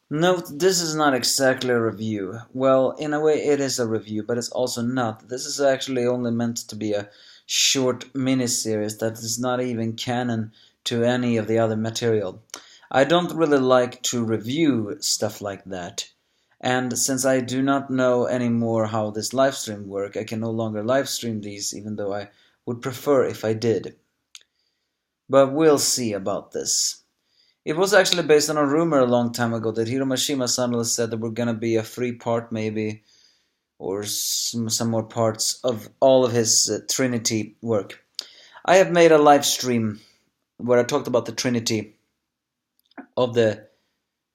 Note, this is not exactly a review. Well, in a way it is a review, but it's also not. This is actually only meant to be a short mini-series that is not even canon to any of the other material. I don't really like to review stuff like that. And since I do not know anymore how this livestream work, I can no longer livestream these, even though I would prefer if I did. But we'll see about this. It was actually based on a rumor a long time ago that Hiro Mashima suddenly said there were gonna be a 3-part maybe, or some more parts of all of his Trinity work. I have made a live stream where I talked about the Trinity of the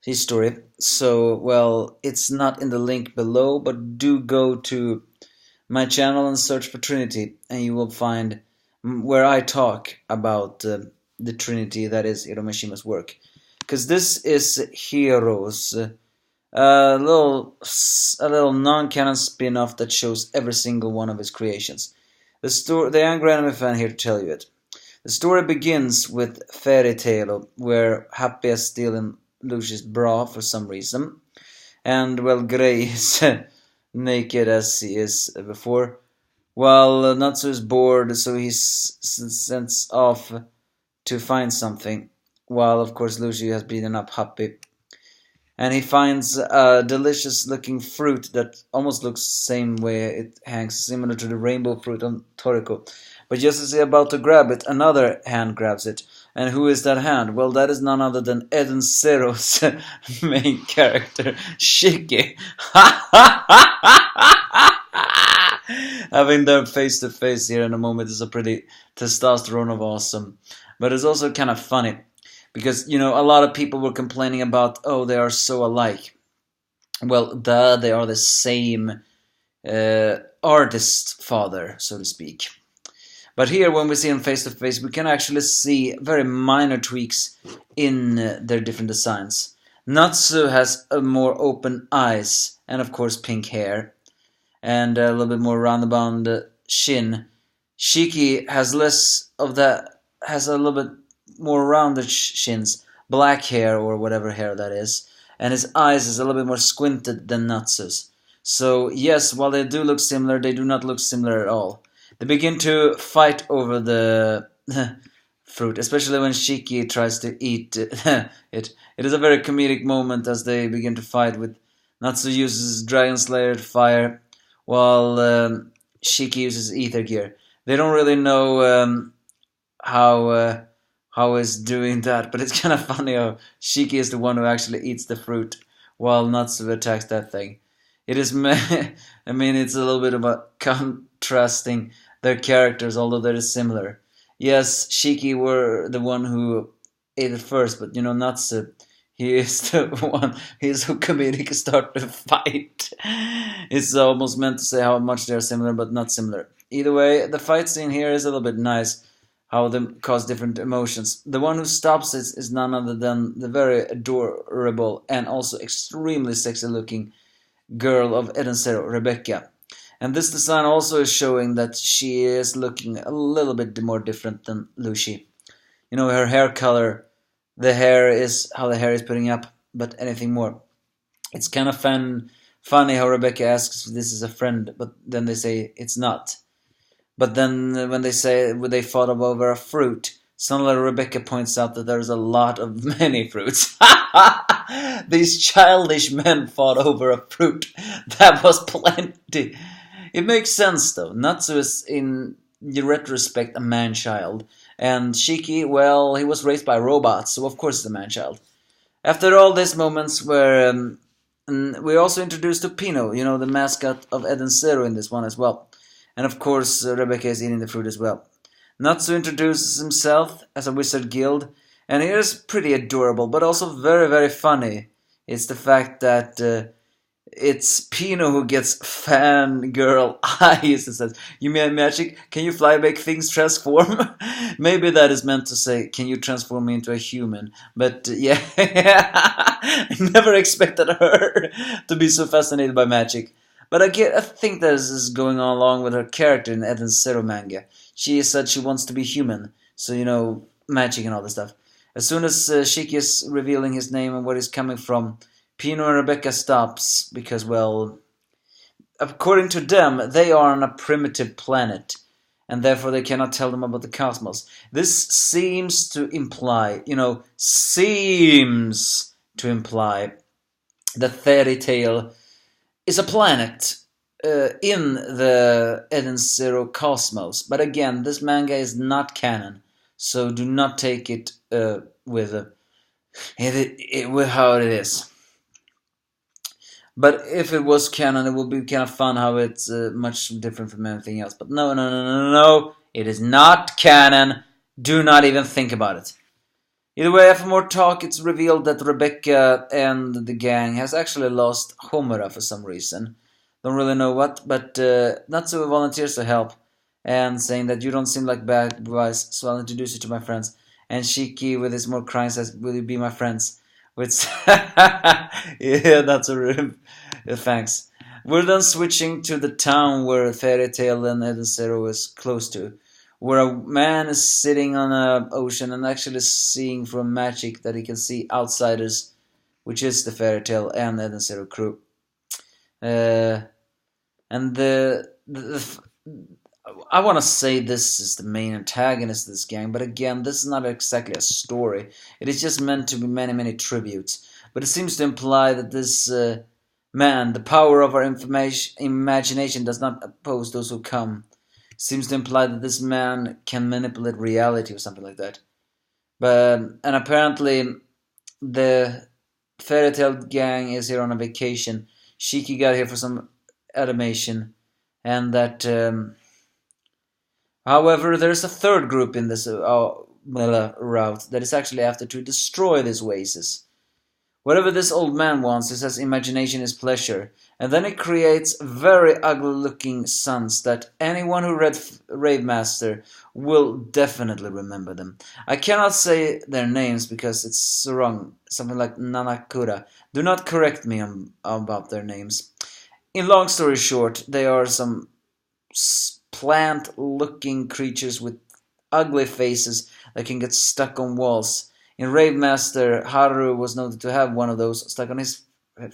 history. So, well, it's not in the link below, but do go to my channel and search for Trinity, and you will find where I talk about the Trinity that is Hiro Mashima's work. Because this is HEROS, a little non-canon spin-off that shows every single one of his creations. The angry anime fan here to tell you it. The story begins with Fairy Tale, where Happy is stealing Lucy's bra for some reason, and well, Grey is naked as he is before, while Natsu is bored, so he sends off to find something, while of course Lucy has beaten up Happy. And he finds a delicious looking fruit that almost looks the same way it hangs, similar to the rainbow fruit on Toriko. But just as he's about to grab it, another hand grabs it. And who is that hand? Well, that is none other than Eden Zero's main character, Shiki. Having them face to face here in a moment is a pretty testosterone of awesome. But it's also kind of funny. Because, you know, a lot of people were complaining about, oh, they are so alike. Well, they are the same artist father, so to speak. But here, when we see them face to face, we can actually see very minor tweaks in their different designs. Natsu has more open eyes, and of course pink hair, and a little bit more roundabout chin. Shiki has less of that, has a little bit more rounded shins, black hair or whatever hair that is, and his eyes is a little bit more squinted than Natsu's. So yes, while they do look similar, they do not look similar at all. They begin to fight over the fruit, especially when Shiki tries to eat it. It is a very comedic moment as they begin to fight, with Natsu uses Dragon Slayer to fire, while Shiki uses Ether Gear. They don't really know how he's doing that, but it's kind of funny how Shiki is the one who actually eats the fruit, while Natsu attacks that thing. It is, I mean, it's a little bit about contrasting their characters, although they're similar. Yes, Shiki were the one who ate it first, but you know, Natsu, he is the one, he's so comedic start to fight. It's almost meant to say how much they're similar, but not similar. Either way, the fight scene here is a little bit nice, how they cause different emotions. The one who stops it is none other than the very adorable and also extremely sexy looking girl of Eden Zero, Rebecca. And this design also is showing that she is looking a little bit more different than Lucy. You know, her hair color, the hair is how the hair is putting up, but anything more. It's kind of funny how Rebecca asks if this is a friend, but then they say it's not. But then when they say they fought over a fruit, suddenly Rebecca points out that there's a lot of many fruits. These childish men fought over a fruit. That was plenty. It makes sense though. Natsu is in retrospect a man-child. And Shiki, well, he was raised by robots, so of course he's a man-child. After all these moments where we're also introduced to Pino, you know, the mascot of Eden Zero in this one as well. And of course Rebecca is eating the fruit as well. Natsu introduces himself as a wizard guild, and he is pretty adorable, but also very, very funny. It's the fact that it's Pino who gets fangirl eyes and says, "You mean magic? Can you fly, make things transform?" Maybe that is meant to say, "Can you transform me into a human?" But yeah, I never expected her to be so fascinated by magic. But I think this is going on along with her character in Eden Zero manga. She said she wants to be human, so you know, magic and all this stuff. As soon as Shiki is revealing his name and where he's coming from, Pino and Rebecca stops because, well, according to them, they are on a primitive planet, and therefore they cannot tell them about the cosmos. This seems to imply, seems to imply that Fairy Tale is a planet in the Eden Zero cosmos. But again, this manga is not canon, so do not take it with how it is. But if it was canon, it would be kind of fun how it's much different from anything else. But no, it is not canon. Do not even think about it. Either way, after more talk, it's revealed that Rebecca and the gang has actually lost Homura for some reason. Don't really know what, but Natsu volunteers to help and saying that you don't seem like bad boys, so I'll introduce you to my friends. And Shiki, with his more crying, says, "Will you be my friends?" Which, yeah, that's a room. Thanks. We're then switching to the town where Fairy Tale and Eden Zero is close to, where a man is sitting on an ocean and actually seeing from magic that he can see outsiders, which is the Fairy Tale and Eden Zero crew. And I want to say this is the main antagonist of this gang, but again, this is not exactly a story. It is just meant to be many tributes. But it seems to imply that this man, the power of our imagination does not oppose those who come. It seems to imply that this man can manipulate reality or something like that. And apparently, the Fairy Tale gang is here on a vacation. Shiki got here for some animation, and that. However, there's a third group in this route that is actually after to destroy these oasis. Whatever this old man wants, he says imagination is pleasure, and then he creates very ugly-looking sons that anyone who read Rave Master will definitely remember them. I cannot say their names because it's wrong, something like Nanakura. Do not correct me about their names. In long story short, they are some plant-looking creatures with ugly faces that can get stuck on walls. In Rave Master, Haru was noted to have one of those stuck on his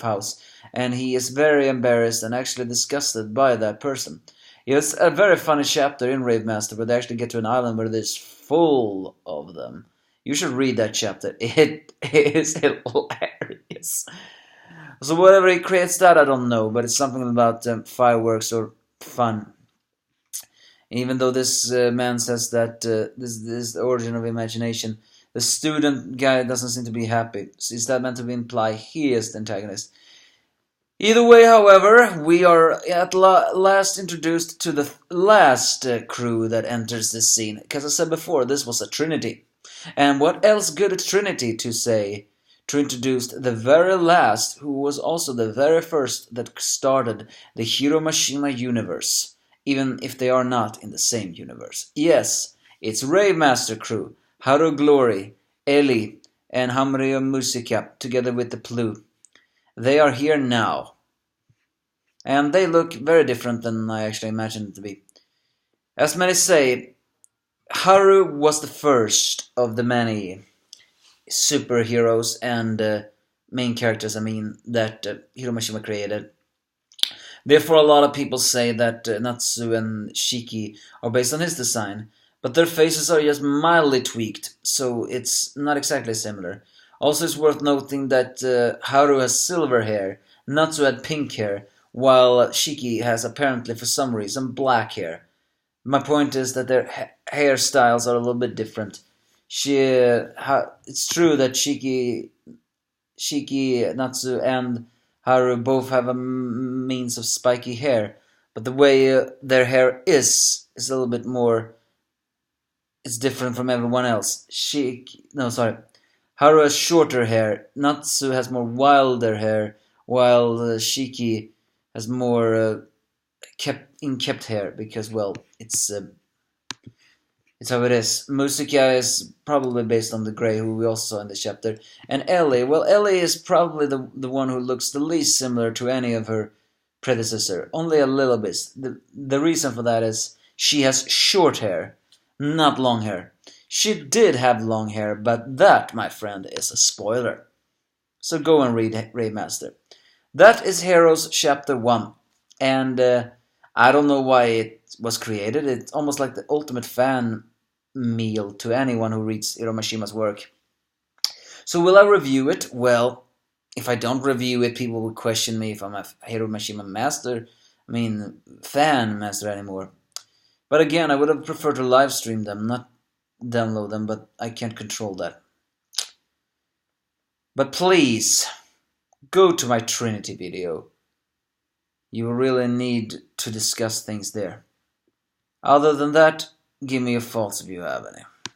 house, and he is very embarrassed and actually disgusted by that person. It's a very funny chapter in Rave Master where they actually get to an island where there's full of them. You should read that chapter. It is hilarious. So whatever he creates that, I don't know, but it's something about fireworks or fun. Even though this man says that this is the origin of imagination, the student guy doesn't seem to be happy. So is that meant to imply he is the antagonist? Either way, however, we are at last introduced to the last crew that enters this scene. Because I said before, this was a Trinity. And what else good at Trinity to say to introduce the very last, who was also the very first that started the Hiro Mashima universe, even if they are not in the same universe. Yes, it's Rave Master crew, Haru Glory, Eli, and Hamrio Musica, together with the Plu. They are here now. And they look very different than I actually imagined them to be. As many say, Haru was the first of the many superheroes and main characters, that Hiro Mashima created. Therefore, a lot of people say that Natsu and Shiki are based on his design, but their faces are just mildly tweaked, so it's not exactly similar. Also, it's worth noting that Haru has silver hair, Natsu had pink hair, while Shiki has apparently, for some reason, black hair. My point is that their hairstyles are a little bit different. It's true that Shiki, Natsu, and Haru both have a means of spiky hair, but the way their hair is a little bit more. It's different from everyone else. Haru has shorter hair. Natsu has more wilder hair, while Shiki has more kept hair because, well, it's how it is. Musica is probably based on the Grey, who we also saw in this chapter. And Ellie, well, Ellie is probably the one who looks the least similar to any of her predecessor. Only a little bit. The reason for that is she has short hair, not long hair. She did have long hair, but that, my friend, is a spoiler. So go and read Raymaster. That is Heroes Chapter 1. And I don't know why it was created. It's almost like the ultimate fan meal to anyone who reads Hiro Mishima's work. So will I review it? Well, if I don't review it, people will question me if I'm a Hiro Mishima master. I mean, fan master anymore. But again, I would have preferred to live stream them, not download them, but I can't control that. But please, go to my Trinity video. You will really need to discuss things there. Other than that, give me your thoughts if you have any.